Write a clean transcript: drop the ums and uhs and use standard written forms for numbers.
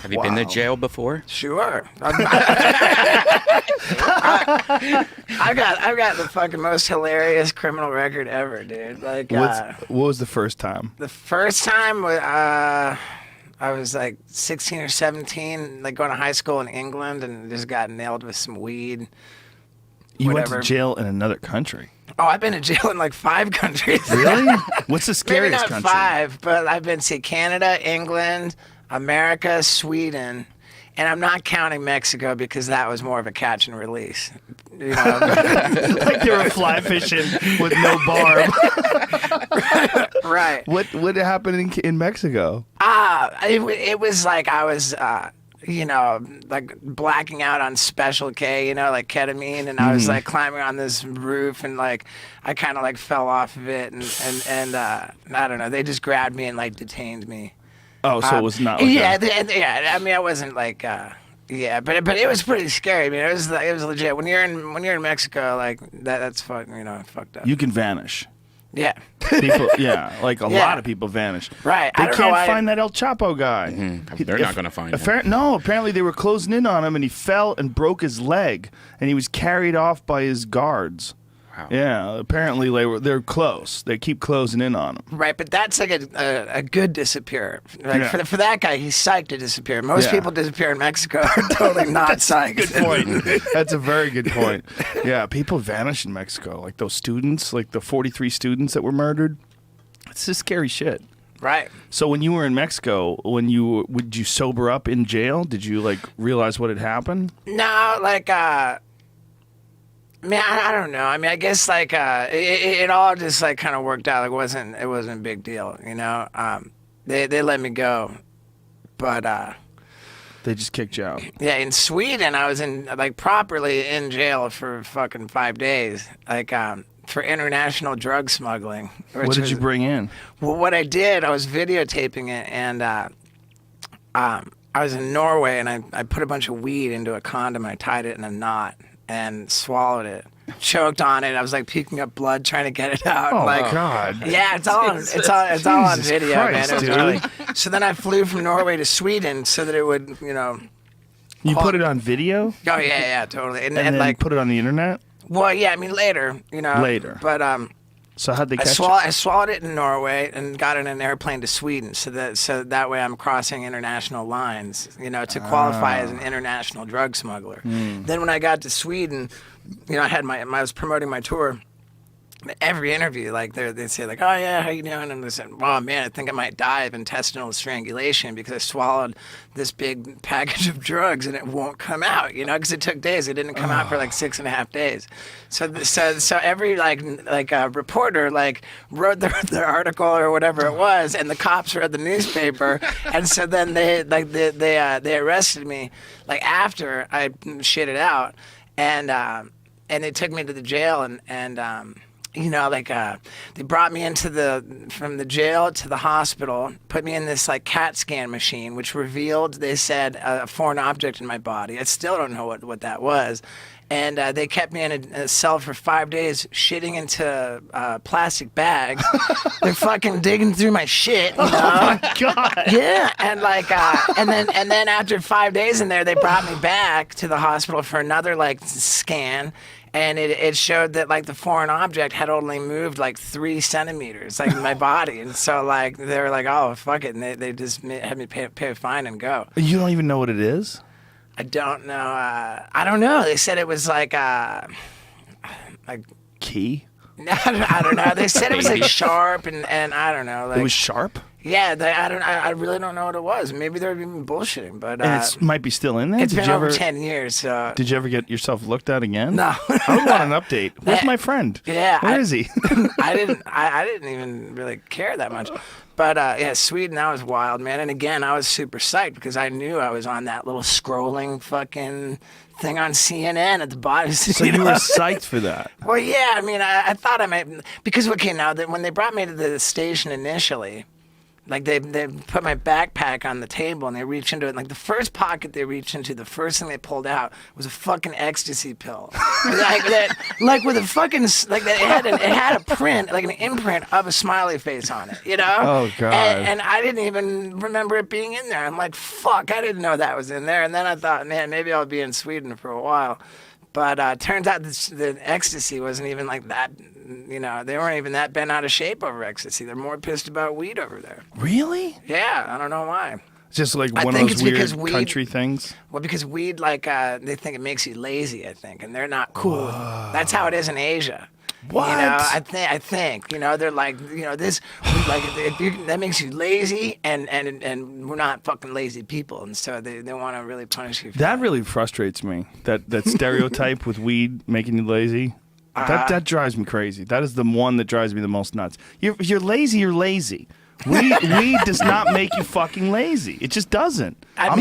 Have you been to jail before? Sure. I've got the fucking most hilarious criminal record ever, dude. Like, What was the first time? the first time I was like 16 or 17, like going to high school in England, and just got nailed with some weed. You Whatever. went to jail in another country. Oh, I've been to jail in like 5 countries. Really? What's the Maybe scariest not country? 5, but I've been to Canada, England, America, Sweden, and I'm not counting Mexico because that was more of a catch and release. You know? Like they were fly fishing with no barb. Right. What happened in Mexico? It was like I was, like blacking out on Special K, like ketamine, and I was like climbing on this roof, and like I kind of like fell off of it, and I don't know, they just grabbed me and like detained me. Oh, so it was not like Yeah. I mean, I wasn't like, but it was pretty scary. I mean, it was legit. When you're in Mexico, like that's fucked up. You can vanish. Yeah. People, like a lot of people vanish. Right. They I don't can't know why find that El Chapo guy. They're not going to find him. No, apparently they were closing in on him, and he fell and broke his leg, and he was carried off by his guards. Wow. Yeah, apparently they're close. They keep closing in on him. Right, but that's like a good disappear. Like Yeah. for that guy, he's psyched to disappear. Most Yeah. people disappear in Mexico are totally not psyched. Good point. That's a very good point. Yeah, people vanish in Mexico. Like those students, like the 43 students that were murdered. It's just scary shit. Right. So when you were in Mexico, would you sober up in jail? Did you like realize what had happened? No, like, man, I don't know. I mean, I guess like it all just like kind of worked out. Like it wasn't a big deal, They let me go, but They just kicked you out. yeah, in Sweden, I was properly in jail for fucking 5 days, for international drug smuggling. What did you bring in? Well, what I did, I was videotaping it, and I was in Norway, and I put a bunch of weed into a condom. I tied it in a knot and swallowed it. Choked on it. I was like puking up blood trying to get it out. Oh like, God! Yeah, it's all on video, Christ, man. It was dude. really. So then I flew from Norway to Sweden so that it would, You put it on video Oh yeah, totally. and then like, put it on the internet. well, yeah, I mean later, Later. But So how'd they catch I swallowed it in Norway and got in an airplane to Sweden, so that way I'm crossing international lines, to qualify as an international drug smuggler. Then when I got to Sweden, I was promoting my tour. Every interview, like they'd say like, "Oh yeah, how you doing?" And they said, "Oh man, I think I might die of intestinal strangulation because I swallowed this big package of drugs and it won't come out." Because it took days. It didn't come out for like 6.5 days. So every reporter wrote their article or whatever it was, and the cops read the newspaper, and so then they arrested me after I shit it out, and they took me to the jail and. They brought me from the jail to the hospital, put me in this CAT scan machine, which revealed, they said, a foreign object in my body. I still don't know what that was. And they kept me in a cell for 5 days, shitting into plastic bags. They're fucking digging through my shit. Oh my God! Yeah, and and then after 5 days in there, they brought me back to the hospital for another scan. And it showed that the foreign object had only moved 3 centimeters in my body, and so they were like, oh fuck it, and they just had me pay a fine and go. You don't even know what it is? I don't know. I don't know. They said it was Key? I don't know. They said it was sharp and I don't know. It was sharp? Yeah, I really don't know what it was. Maybe they're even bullshitting, but And it might be still in there? it's been over 10 years. So. Did you ever get yourself looked at again? No. I would want an update. Where's my friend? Yeah, Where is he? I didn't even really care that much. But yeah, Sweden, that was wild, man. And again, I was super psyched because I knew I was on that little scrolling fucking thing on CNN at the bottom. So you were psyched for that? Well, yeah. I mean, I thought I might, because okay, now that when they brought me to the station initially, Like they put my backpack on the table and they reached into it. And like the first pocket they reached into, the first thing they pulled out was a fucking ecstasy pill. like with a fucking like it had a print, like an imprint of a smiley face on it. You know? Oh God. And I didn't even remember it being in there. I'm like, fuck, I didn't know that was in there. And then I thought, man, maybe I'll be in Sweden for a while. But turns out the ecstasy wasn't even like that. You know, they weren't even that bent out of shape over ecstasy. They're more pissed about weed over there. Really? Yeah, I don't know why. It's just like one of those weird country things. Well, because weed, like, they think it makes you lazy, I think, and they're not cool. That's how it is in Asia. What? You know, I think, you know, they're like, you know, that makes you lazy, and we're not fucking lazy people, and so they want to really punish you for that. That really frustrates me, that stereotype with weed making you lazy. That drives me crazy. That is the one that drives me the most nuts. If you're lazy, you're lazy. Weed does not make you fucking lazy. It just doesn't. I'm not